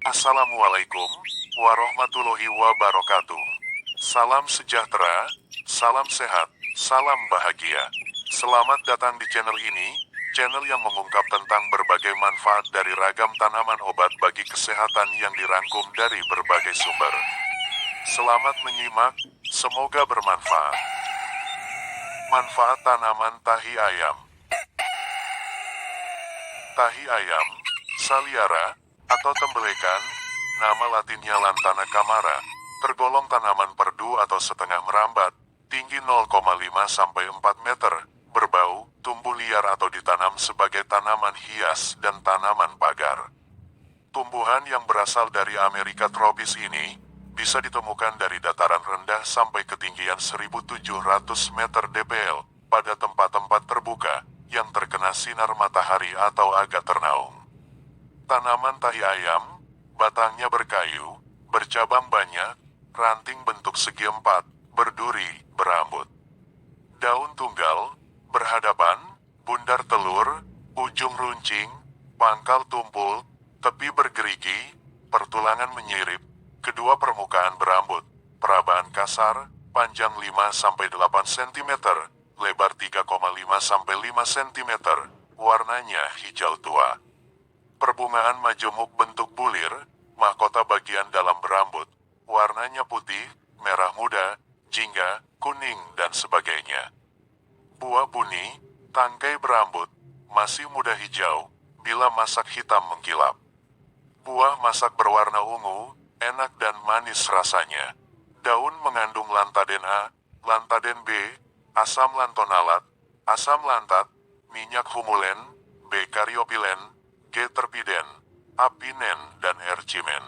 Assalamualaikum warahmatullahi wabarakatuh. Salam sejahtera, salam sehat, salam bahagia. Selamat datang di channel ini, channel yang mengungkap tentang berbagai manfaat dari ragam tanaman obat bagi kesehatan yang dirangkum dari berbagai sumber. Selamat menyimak, semoga bermanfaat. Manfaat tanaman tahi ayam. Tahi ayam, Salviara, atau tembelekan, nama latinnya Lantana camara, tergolong tanaman perdu atau setengah merambat, tinggi 0,5-4 meter, berbau, tumbuh liar atau ditanam sebagai tanaman hias dan tanaman pagar. Tumbuhan yang berasal dari Amerika tropis ini, bisa ditemukan dari dataran rendah sampai ketinggian 1.700 meter dpl, pada tempat-tempat terbuka, yang terkena sinar matahari atau agak ternaung. Tanaman tahi ayam, batangnya berkayu, bercabang banyak, ranting bentuk segi empat, berduri, berambut. Daun tunggal, berhadapan, bundar telur, ujung runcing, pangkal tumpul, tepi bergerigi, pertulangan menyirip, kedua permukaan berambut, perabaan kasar, panjang 5-8 cm, lebar 3,5-5 cm, warnanya hijau tua. Perbungaan majemuk bentuk bulir, mahkota bagian dalam berambut, warnanya putih, merah muda, jingga, kuning, dan sebagainya. Buah buni, tangkai berambut, masih muda hijau, bila masak hitam mengkilap. Buah masak berwarna ungu, enak dan manis rasanya. Daun mengandung lantaden A, lantaden B, asam lantonalat, asam lantat, minyak humulen, B karyopilen, G terpiden, apinen, dan ercimen.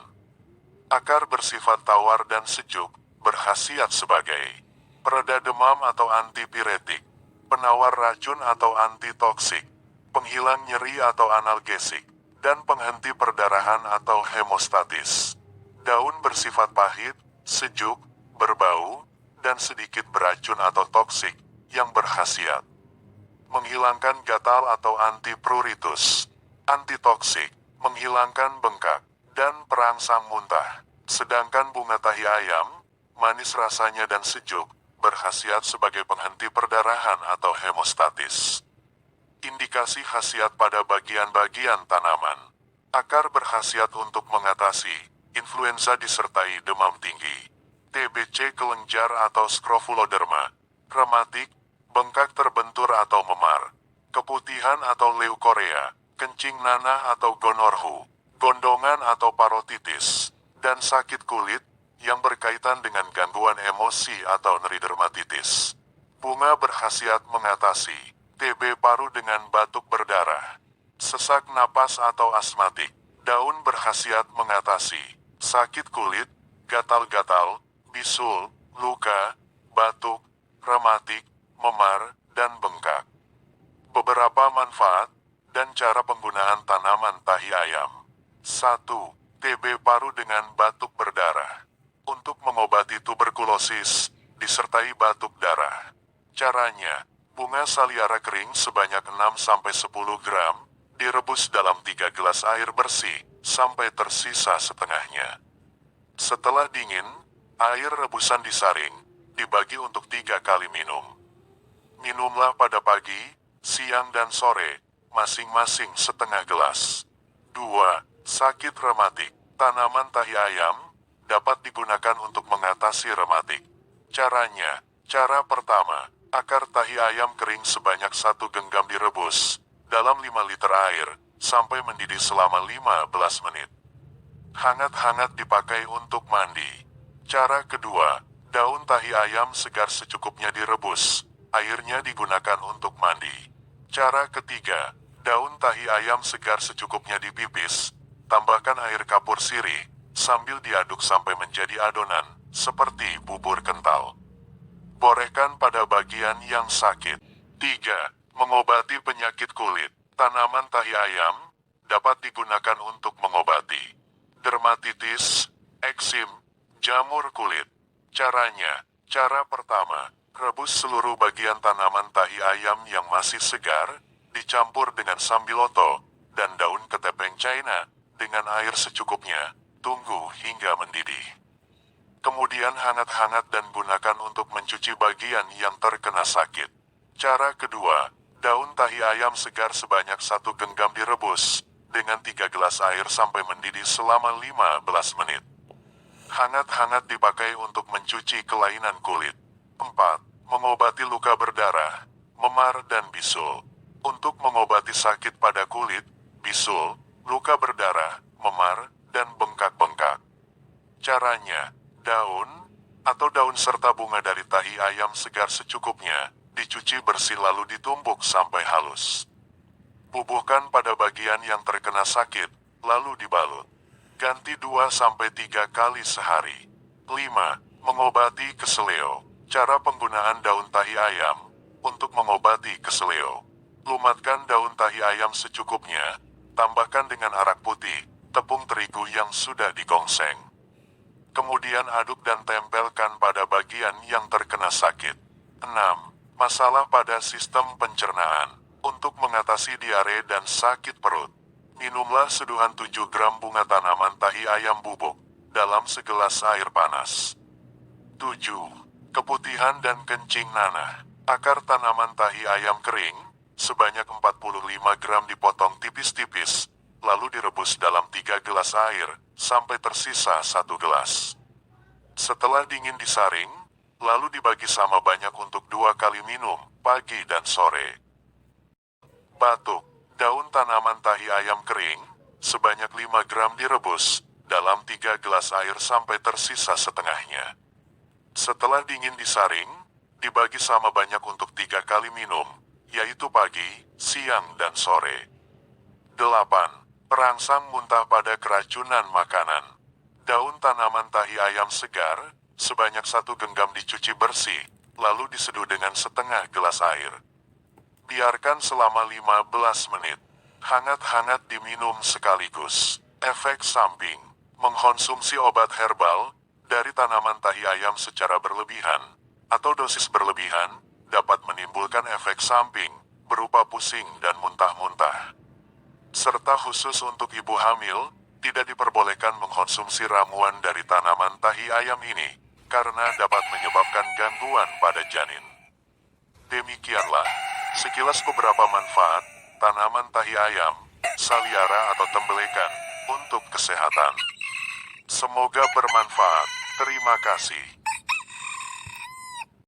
Akar bersifat tawar dan sejuk, berkhasiat sebagai pereda demam atau antipiretik, penawar racun atau antitoksik, penghilang nyeri atau analgesik, dan penghenti perdarahan atau hemostatis. Daun bersifat pahit, sejuk, berbau, dan sedikit beracun atau toksik, yang berkhasiat menghilangkan gatal atau antipruritus, antitoksik, menghilangkan bengkak, dan perangsang muntah. Sedangkan bunga tahi ayam, manis rasanya dan sejuk, berkhasiat sebagai penghenti perdarahan atau hemostatis. Indikasi khasiat pada bagian-bagian tanaman. Akar berkhasiat untuk mengatasi influenza disertai demam tinggi, TBC kelenjar atau scrofuloderma, rematik, bengkak terbentur atau memar, keputihan atau leukorea, kencing nanah atau gonorhu, gondongan atau parotitis, dan sakit kulit yang berkaitan dengan gangguan emosi atau nyeri dermatitis. Bunga berkhasiat mengatasi TB paru dengan batuk berdarah, sesak napas atau asmatik. Daun berkhasiat mengatasi sakit kulit, gatal-gatal, bisul, luka, batuk, rematik, memar, dan bengkak. Beberapa manfaat dan cara penggunaan tanaman tahi ayam. 1. TB paru dengan batuk berdarah. Untuk mengobati tuberkulosis, disertai batuk darah. Caranya, bunga Salviara kering sebanyak 6-10 gram, direbus dalam 3 gelas air bersih, sampai tersisa setengahnya. Setelah dingin, air rebusan disaring, dibagi untuk 3 kali minum. Minumlah pada pagi, siang dan sore, masing-masing setengah gelas. 2. Sakit rematik. Tanaman tahi ayam dapat digunakan untuk mengatasi rematik. Caranya, cara pertama, akar tahi ayam kering sebanyak 1 genggam direbus dalam 5 liter air sampai mendidih selama 15 menit. Hangat-hangat dipakai untuk mandi. Cara kedua, daun tahi ayam segar secukupnya direbus, airnya digunakan untuk mandi. Cara ketiga, daun tahi ayam segar secukupnya dipipis, tambahkan air kapur sirih, sambil diaduk sampai menjadi adonan, seperti bubur kental. Borehkan pada bagian yang sakit. 3. Mengobati penyakit kulit. Tanaman tahi ayam dapat digunakan untuk mengobati dermatitis, eksim, jamur kulit. Caranya, cara pertama, rebus seluruh bagian tanaman tahi ayam yang masih segar, dicampur dengan sambiloto dan daun ketepeng China dengan air secukupnya, tunggu hingga mendidih. Kemudian hangat-hangat dan gunakan untuk mencuci bagian yang terkena sakit. Cara kedua, daun tahi ayam segar sebanyak 1 genggam direbus dengan 3 gelas air sampai mendidih selama 15 menit. Hangat-hangat dipakai untuk mencuci kelainan kulit. 4. Mengobati luka berdarah, memar dan bisul. Untuk mengobati sakit pada kulit, bisul, luka berdarah, memar, dan bengkak-bengkak. Caranya, daun atau daun serta bunga dari tahi ayam segar secukupnya dicuci bersih lalu ditumbuk sampai halus. Bubuhkan pada bagian yang terkena sakit, lalu dibalut. Ganti 2-3 kali sehari. 5. Mengobati keseleo. Cara penggunaan daun tahi ayam untuk mengobati keseleo. Lumatkan daun tahi ayam secukupnya, tambahkan dengan arak putih, tepung terigu yang sudah digongseng. Kemudian aduk dan tempelkan pada bagian yang terkena sakit. 6. Masalah pada sistem pencernaan. Untuk mengatasi diare dan sakit perut, minumlah seduhan 7 gram bunga tanaman tahi ayam bubuk dalam segelas air panas. 7. Keputihan dan kencing nanah. Akar tanaman tahi ayam kering sebanyak 45 gram dipotong tipis-tipis, lalu direbus dalam 3 gelas air sampai tersisa 1 gelas. Setelah dingin disaring, lalu dibagi sama banyak untuk 2 kali minum, pagi dan sore. Batuk. Daun tanaman tahi ayam kering sebanyak 5 gram direbus dalam 3 gelas air sampai tersisa setengahnya. Setelah dingin disaring, dibagi sama banyak untuk 3 kali minum, yaitu pagi, siang, dan sore. 8. Perangsang muntah pada keracunan makanan. Daun tanaman tahi ayam segar sebanyak 1 genggam dicuci bersih, lalu diseduh dengan setengah gelas air. Biarkan selama 15 menit. Hangat-hangat diminum sekaligus. Efek samping. Mengkonsumsi obat herbal dari tanaman tahi ayam secara berlebihan atau dosis berlebihan dapat menimbulkan efek samping berupa pusing dan muntah-muntah. Serta khusus untuk ibu hamil, tidak diperbolehkan mengkonsumsi ramuan dari tanaman tahi ayam ini karena dapat menyebabkan gangguan pada janin. Demikianlah sekilas beberapa manfaat tanaman tahi ayam, saliara atau tembelekan untuk kesehatan. Semoga bermanfaat. Terima kasih.